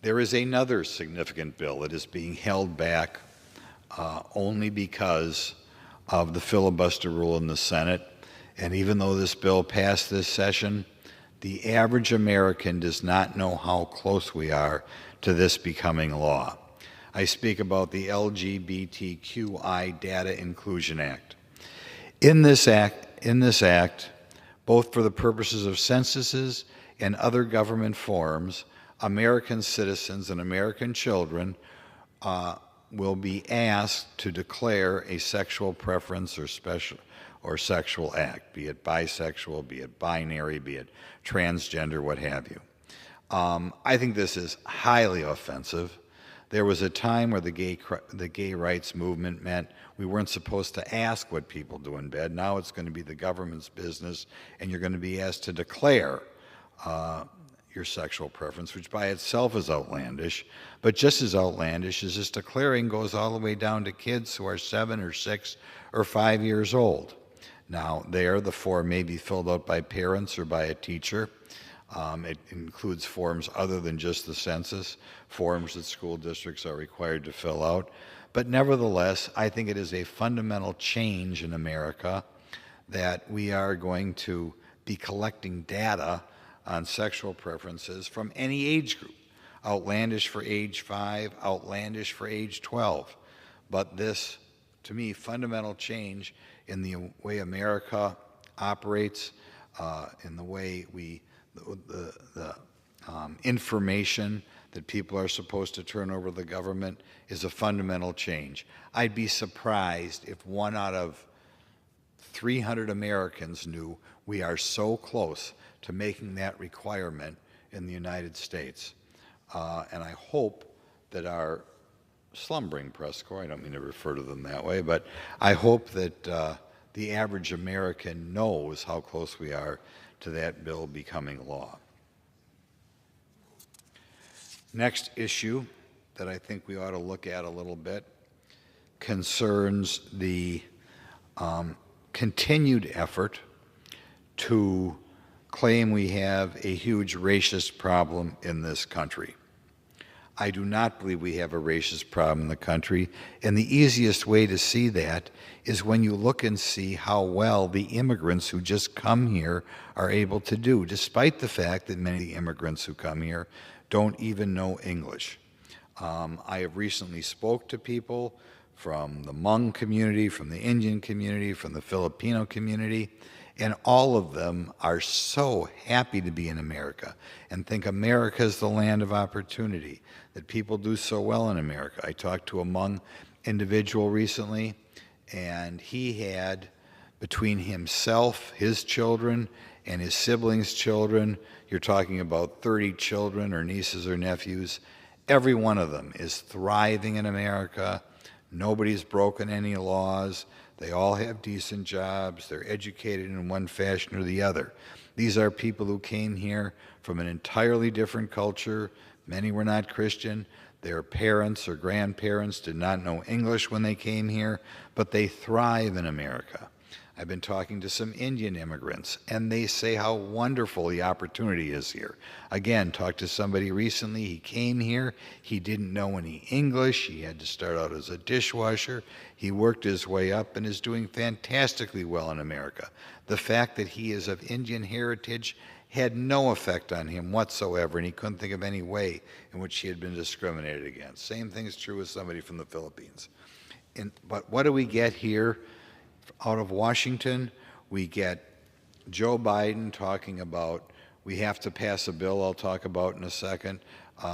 There is another significant bill that is being held back only because of the filibuster rule in the Senate. And even though this bill passed this session, the average American does not know how close we are to this becoming law. I speak about the LGBTQI Data Inclusion Act. In this act, both for the purposes of censuses and other government forms, American citizens and American children will be asked to declare a sexual preference or sexual act, be it bisexual, be it binary, be it transgender, what have you. I think this is highly offensive. There was a time where the gay rights movement meant we weren't supposed to ask what people do in bed. Now it's going to be the government's business, and you're going to be asked to declare your sexual preference, which by itself is outlandish. But just as outlandish as this declaring goes all the way down to kids who are 7 or 6 or 5 years old. Now, the form may be filled out by parents or by a teacher. It includes forms other than just the census, forms that school districts are required to fill out. But nevertheless, I think it is a fundamental change in America that we are going to be collecting data on sexual preferences from any age group. Outlandish for age 5, outlandish for age 12. But this, to me, fundamental change in the way America operates, in the way the information that people are supposed to turn over to the government is a fundamental change. I'd be surprised if 1 out of 300 Americans knew we are so close to making that requirement in the United States. And I hope that our slumbering press corps, I don't mean to refer to them that way, but I hope that the average American knows how close we are to that bill becoming law. Next issue that I think we ought to look at a little bit concerns the continued effort to claim we have a huge racist problem in this country. I do not believe we have a racist problem in the country, and the easiest way to see that is when you look and see how well the immigrants who just come here are able to do, despite the fact that many of the immigrants who come here don't even know English. I have recently spoke to people from the Hmong community, from the Indian community, from the Filipino community, and all of them are so happy to be in America and think America is the land of opportunity, that people do so well in America. I talked to a Hmong individual recently, and he had, between himself, his children, and his siblings' children, you're talking about 30 children or nieces or nephews. Every one of them is thriving in America. Nobody's broken any laws. They all have decent jobs. They're educated in one fashion or the other. These are people who came here from an entirely different culture. Many were not Christian. Their parents or grandparents did not know English when they came here, but they thrive in America. I've been talking to some Indian immigrants, and they say how wonderful the opportunity is here. Again, talked to somebody recently. He came here. He didn't know any English. He had to start out as a dishwasher. He worked his way up and is doing fantastically well in America. The fact that he is of Indian heritage had no effect on him whatsoever, and he couldn't think of any way in which he had been discriminated against. Same thing is true with somebody from the Philippines. But what do we get here? Out of Washington, we get Joe Biden talking about we have to pass a bill I'll talk about in a second.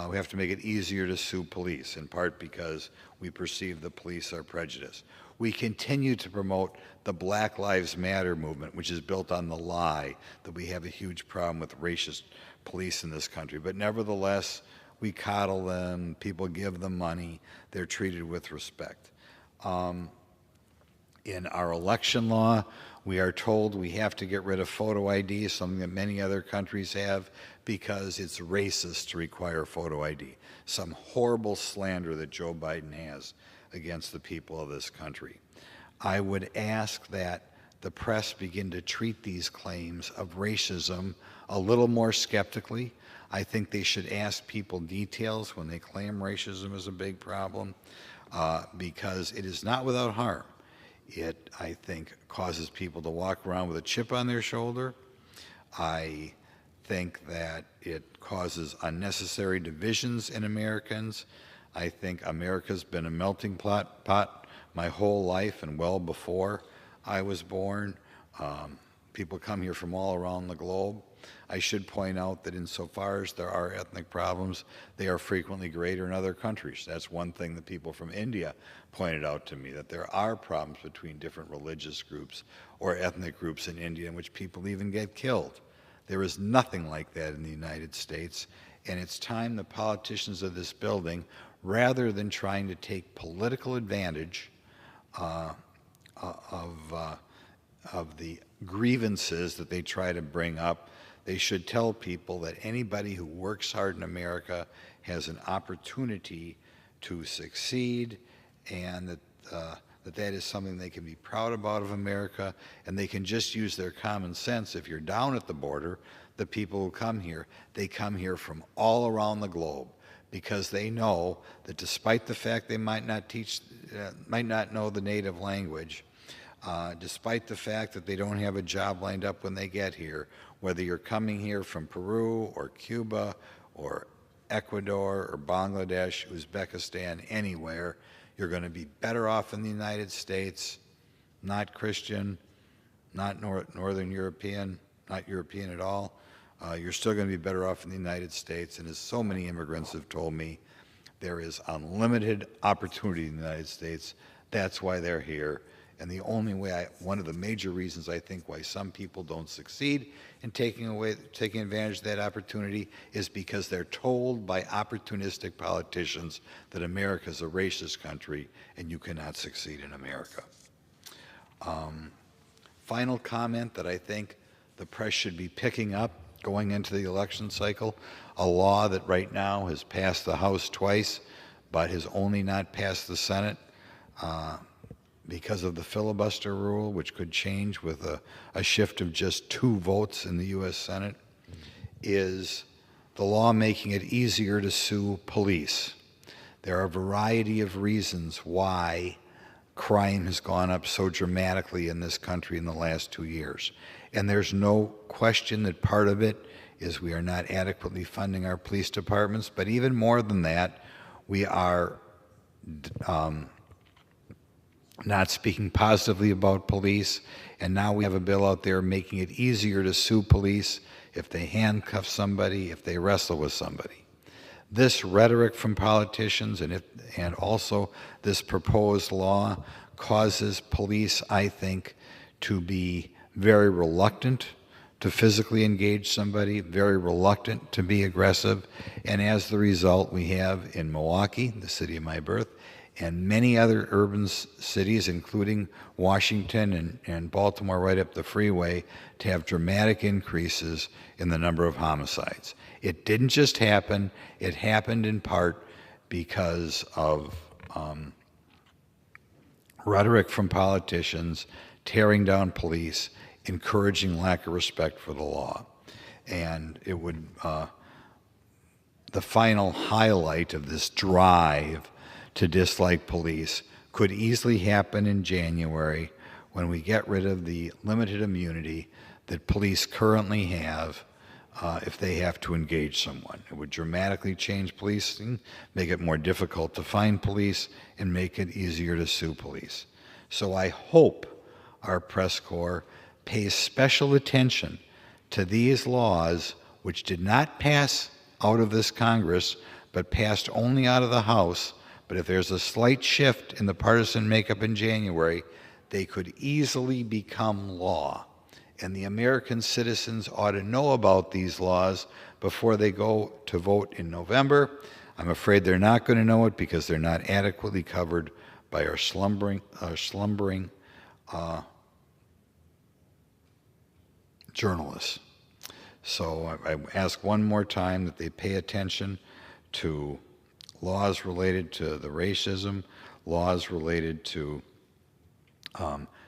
We have to make it easier to sue police, in part because we perceive the police are prejudiced. We continue to promote the Black Lives Matter movement, which is built on the lie that we have a huge problem with racist police in this country. But nevertheless, we coddle them, people give them money, they're treated with respect. In our election law, we are told we have to get rid of photo ID, something that many other countries have, because it's racist to require photo ID. Some horrible slander that Joe Biden has against the people of this country. I would ask that the press begin to treat these claims of racism a little more skeptically. I think they should ask people details when they claim racism is a big problem, because it is not without harm. It, I think, causes people to walk around with a chip on their shoulder. I think that it causes unnecessary divisions in Americans. I think America's been a melting pot my whole life and well before I was born. People come here from all around the globe. I should point out that insofar as there are ethnic problems, they are frequently greater in other countries. That's one thing that people from India pointed out to me, that there are problems between different religious groups or ethnic groups in India in which people even get killed. There is nothing like that in the United States, and it's time the politicians of this building, rather than trying to take political advantage of the grievances that they try to bring up, they should tell people that anybody who works hard in America has an opportunity to succeed, and that is something they can be proud about of America, and they can just use their common sense. If you're down at the border, the people who come here, they come here from all around the globe, because they know that despite the fact they might not know the native language, despite the fact that they don't have a job lined up when they get here, whether you're coming here from Peru or Cuba or Ecuador or Bangladesh, Uzbekistan, anywhere, you're going to be better off in the United States, not Christian, not Northern European, not European at all. You're still going to be better off in the United States. And as so many immigrants have told me, there is unlimited opportunity in the United States. That's why they're here. And the only way, one of the major reasons I think why some people don't succeed in taking advantage of that opportunity is because they're told by opportunistic politicians that America is a racist country and you cannot succeed in America. Final comment that I think the press should be picking up going into the election cycle, a law that right now has passed the House twice but has only not passed the Senate, because of the filibuster rule, which could change with a shift of just 2 votes in the U.S. Senate, is the law making it easier to sue police. There are a variety of reasons why crime has gone up so dramatically in this country in the last 2 years. And there's no question that part of it is we are not adequately funding our police departments, but even more than that, we are not speaking positively about police, and now we have a bill out there making it easier to sue police if they handcuff somebody, if they wrestle with somebody. This rhetoric from politicians and also this proposed law causes police, I think, to be very reluctant to physically engage somebody, very reluctant to be aggressive, and as the result, we have in Milwaukee, the city of my birth, and many other urban cities, including Washington and Baltimore right up the freeway, to have dramatic increases in the number of homicides. It didn't just happen, it happened in part because of rhetoric from politicians, tearing down police, encouraging lack of respect for the law. And it would, the final highlight of this drive to dislike police could easily happen in January when we get rid of the limited immunity that police currently have if they have to engage someone. It would dramatically change policing, make it more difficult to find police, and make it easier to sue police. So I hope our press corps pays special attention to these laws, which did not pass out of this Congress, but passed only out of the House. But if there's a slight shift in the partisan makeup in January, they could easily become law. And the American citizens ought to know about these laws before they go to vote in November. I'm afraid they're not going to know it because they're not adequately covered by our slumbering journalists. So I ask one more time that they pay attention to laws related to the racism, laws related to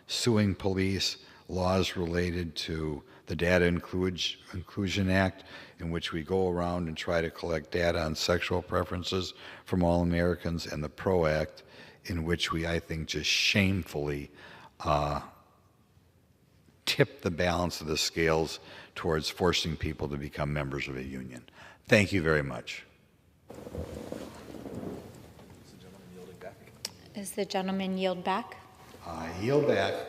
suing police, laws related to the Data Inclusion Act, in which we go around and try to collect data on sexual preferences from all Americans, and the PRO Act, in which we, I think, just shamefully tip the balance of the scales towards forcing people to become members of a union. Thank you very much. Does the gentleman yield back? I yield back.